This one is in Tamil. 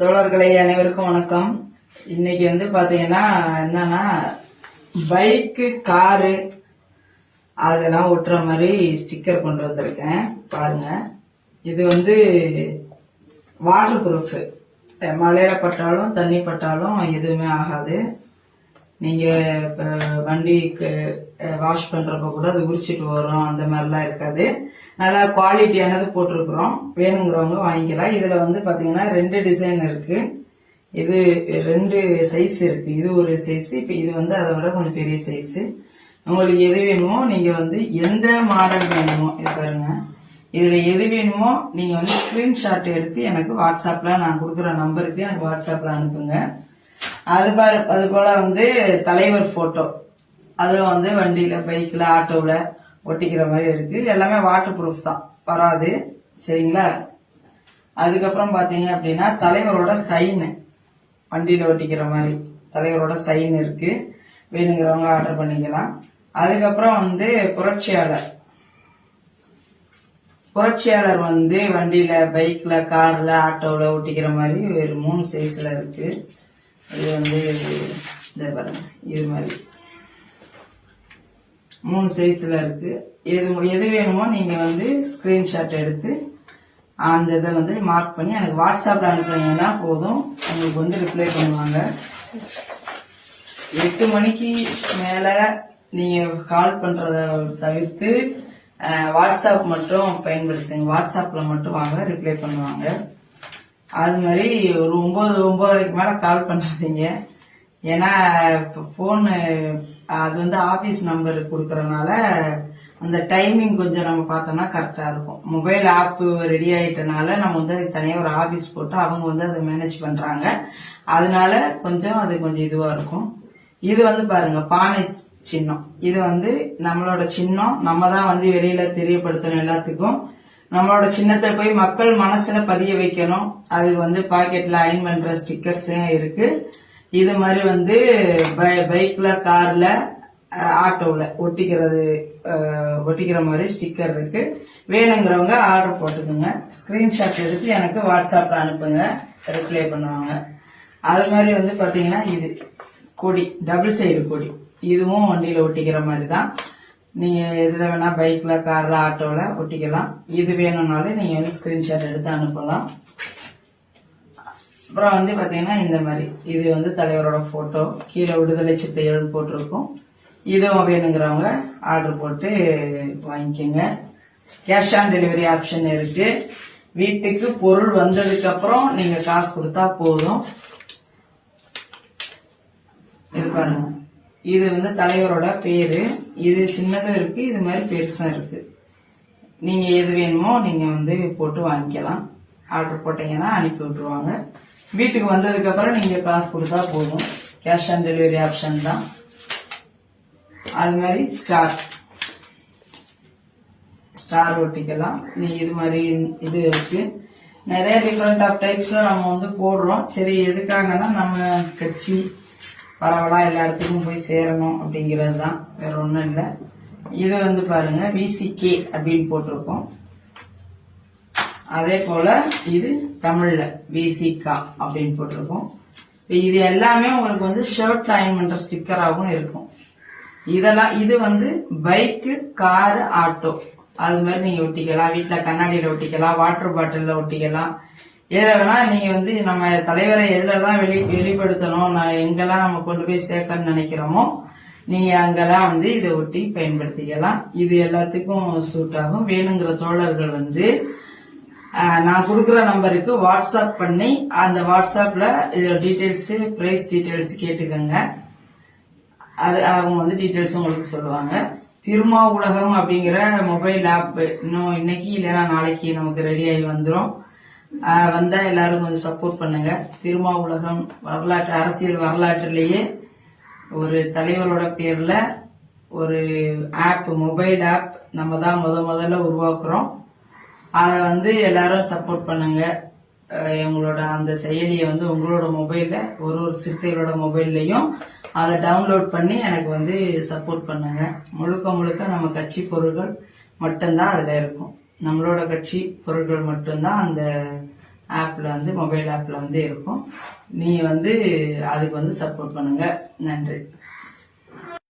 தோழர்களே அனைவருக்கும் வணக்கம். இன்னைக்கு பாத்தீங்கன்னா என்னன்னா பைக்கு காரு அதெல்லாம் ஒட்டுற மாதிரி ஸ்டிக்கர் கொண்டு வந்திருக்கேன். பாருங்க, இது வாட்டர் ப்ரூஃப். மழையில பட்டாலும் தண்ணி பட்டாலும் எதுவுமே ஆகாது. நீங்க வண்டிக்கு வாஷ் பண்றப்ப கூட அது உரிச்சிட்டு வரும், அந்த மாதிரிலாம் இருக்காது. நல்லா குவாலிட்டியானது போட்டிருக்கிறோம். வேணுங்கிறவங்க வாங்கிக்கலாம். இதுல பாத்தீங்கன்னா 2 டிசைன் இருக்கு. இது 2 சைஸ் இருக்கு. இது ஒரு சைஸ். இப்ப இது அதை விட கொஞ்சம் பெரிய சைஸ். உங்களுக்கு எது வேணுமோ நீங்க எந்த மாடல் வேணுமோ இது பாருங்க. இதுல எது வேணுமோ நீங்க ஸ்கிரீன்ஷாட் எடுத்து எனக்கு வாட்ஸ்அப்ல நான் கொடுக்குற நம்பருக்கு எனக்கு வாட்ஸ்அப்ல அனுப்புங்க. அது போல தலைவர் போட்டோ அதுவும் வண்டியில பைக்ல ஆட்டோல ஒட்டிக்கிற மாதிரி இருக்கு. எல்லாமே வாட்டர் ப்ரூஃப் தான், வராது. சரிங்களா? அதுக்கப்புறம் பாத்தீங்க அப்படின்னா தலைவரோட சைன், வண்டியில ஒட்டிக்கிற மாதிரி தலைவரோட சைன் இருக்கு. வேணுங்கிறவங்க ஆர்டர் பண்ணிக்கலாம். அதுக்கப்புறம் புரட்சியாளர் வண்டியில பைக்ல கார்ல ஆட்டோல ஒட்டிக்கிற மாதிரி ஒரு 3 சைஸ்ல இருக்கு. இது பாருங்க, இது மாதிரி 3 சைஸ்ல இருக்கு. எது வேணுமோ நீங்க ஸ்கிரீன்ஷாட் எடுத்து அந்த இதை மார்க் பண்ணி எனக்கு வாட்ஸ்அப்ல அனுப்புனீங்கன்னா போதும். உங்களுக்கு ரிப்ளை பண்ணுவாங்க. 8 மணிக்கு மேல நீங்க கால் பண்றத தவிர்த்து வாட்ஸ்அப் மட்டும் பயன்படுத்துங்க. வாட்ஸ்அப்ல மட்டும் வாங்க, ரிப்ளை பண்ணுவாங்க. அது மாதிரி ஒரு 9:30க்கு மேல கால் பண்ணாதீங்க. ஏன்னா போன் அது ஆபீஸ் நம்பர் கொடுக்கறதுனால அந்த டைமிங் கொஞ்சம் நம்ம பார்த்தோம்னா கரெக்டா இருக்கும். மொபைல் ஆப் ரெடி ஆயிட்டனால நம்ம தனியா ஒரு ஆபீஸ் போட்டு அவங்க அதை மேனேஜ் பண்றாங்க. அதனால அது கொஞ்சம் இதுவா இருக்கும். இது பாருங்க, பானை சின்னம். இது நம்மளோட சின்னம். நம்ம தான் வெளியில தெரியப்படுத்தணும் எல்லாத்துக்கும். நம்மளோட சின்னத்தை போய் மக்கள் மனசுல பதிய வைக்கணும். அது பாக்கெட்ல அயன் பண்ற ஸ்டிக்கர்ஸ் இருக்கு. இது மாதிரி பைக்ல கார்ல ஆட்டோல ஒட்டிக்கிற மாதிரி ஸ்டிக்கர் இருக்கு. வேணுங்கிறவங்க ஆர்டர் போட்டுக்கோங்க. ஸ்கிரீன்ஷாட் எடுத்து எனக்கு வாட்ஸ்அப்ல அனுப்புங்க, ரிப்ளை பண்ணுவாங்க. அது மாதிரி பாத்தீங்கன்னா இது கொடி, டபுள் சைடு கொடி. இதுவும் வண்டியில ஒட்டிக்கிற மாதிரி தான். நீங்க எதுல வேணா பைக்ல கார்ல ஆட்டோல ஒட்டிக்கலாம். இது வேணும்னாலும் நீங்க ஸ்கிரீன்ஷாட் எடுத்து அனுப்பலாம். அப்புறம் பாத்தீங்கன்னா இந்த மாதிரி இது தலைவரோட போட்டோ, கீழே விடுதலை சித்தைகள் போட்டிருக்கும். இதுவும் வேணுங்கிறவங்க ஆர்டர் போட்டு வாங்கிக்கோங்க. கேஷ் ஆன் டெலிவரி ஆப்ஷன் இருக்கு. வீட்டுக்கு பொருள் வந்ததுக்கு அப்புறம் நீங்க காசு கொடுத்தா போதும். இது பாருங்க, இது தலைவரோட பேரு. இது சின்னதும் இருக்கு, இது மாதிரி பெருசும் இருக்கு. நீங்க எது வேணுமோ நீங்க போட்டு வாங்கிக்கலாம். ஆர்டர் போட்டீங்கன்னா அனுப்பி விட்டுருவாங்க. வீட்டுக்கு வந்ததுக்கு அப்புறம் நீங்க காசு கொடுத்தா போதும். கேஷ் ஆன் டெலிவரி ஆப்ஷன் தான். அது மாதிரி ஸ்டார் ஒட்டிக்கலாம். நீ இது மாதிரி இது இருக்கு. நிறைய டிஃபரெண்ட் ஆஃப் டைப்ஸ்ல நம்ம போடுறோம். சரி, எதுக்காகனா நம்ம கட்சி பரவலா எல்லா இடத்துக்கும் போய் சேரணும் அப்படிங்கிறது தான், வேற ஒண்ணும் இல்லை. இது பாருங்க, விசிகே அப்படின்னு போட்டிருக்கோம். அதே போல இது தமிழ்ல விசிகா அப்படின்னு போட்டிருக்கோம். இது எல்லாமே உங்களுக்கு ஷர்ட்ல அயன் பண்ற ஸ்டிக்கராகவும் இருக்கும். இதெல்லாம் இது பைக்கு காரு ஆட்டோ அது மாதிரி நீங்க ஒட்டிக்கலாம். வீட்டுல கண்ணாடியில ஒட்டிக்கலாம், வாட்டர் பாட்டில்ல ஒட்டிக்கலாம். எதுல வேணா நீங்க நம்ம தலைவரை எதுலலாம் வெளிப்படுத்தணும், எங்கெல்லாம் நம்ம கொண்டு போய் சேர்க்கணும்னு நினைக்கிறோமோ நீங்க அங்கெல்லாம் இதை ஒட்டி பயன்படுத்திக்கலாம். இது எல்லாத்துக்கும் சூட் ஆகும். வேணுங்கிற தோழர்கள் நான் கொடுக்குற நம்பருக்கு வாட்ஸ்அப் பண்ணி அந்த வாட்ஸ்அப்ல இதோட டீடைல்ஸ், பிரைஸ் டீடைல்ஸ் கேட்டுக்கோங்க. அது அவங்க டீடைல்ஸ் உங்களுக்கு சொல்லுவாங்க. திருமா உலகம் அப்படிங்கிற மொபைல் ஆப் இன்னும் இன்னைக்கு இல்லைன்னா நாளைக்கு நமக்கு ரெடி ஆகி வந்துடும். வந்தா எல்லாரும் கொஞ்சம் சப்போர்ட் பண்ணுங்க. திருமா உலகம் வரலாற்று, அரசியல் வரலாற்றிலேயே ஒரு தலைவரோட பேர்ல ஒரு ஆப், மொபைல் ஆப் நம்ம தான் முதல்ல உருவாக்குறோம். அதை எல்லாரும் சப்போர்ட் பண்ணுங்க. உங்களோட அந்த செயலியை உங்களோட மொபைல்ல ஒரு சிறுத்தைகளோட மொபைல்லையும் அதை டவுன்லோட் பண்ணி எனக்கு சப்போர்ட் பண்ணுங்க. முழுக்க நம்ம கட்சி பொருட்கள் மட்டும்தான் அதுல இருக்கும். நம்மளோட கட்சி பொருட்கள் மட்டும்தான் அந்த ஆப்ல வந்து மொபைல் ஆப்ல வந்து இருக்கும். நீ வந்து அதுக்கு வந்து சப்போர்ட் பண்ணுங்க. நன்றி.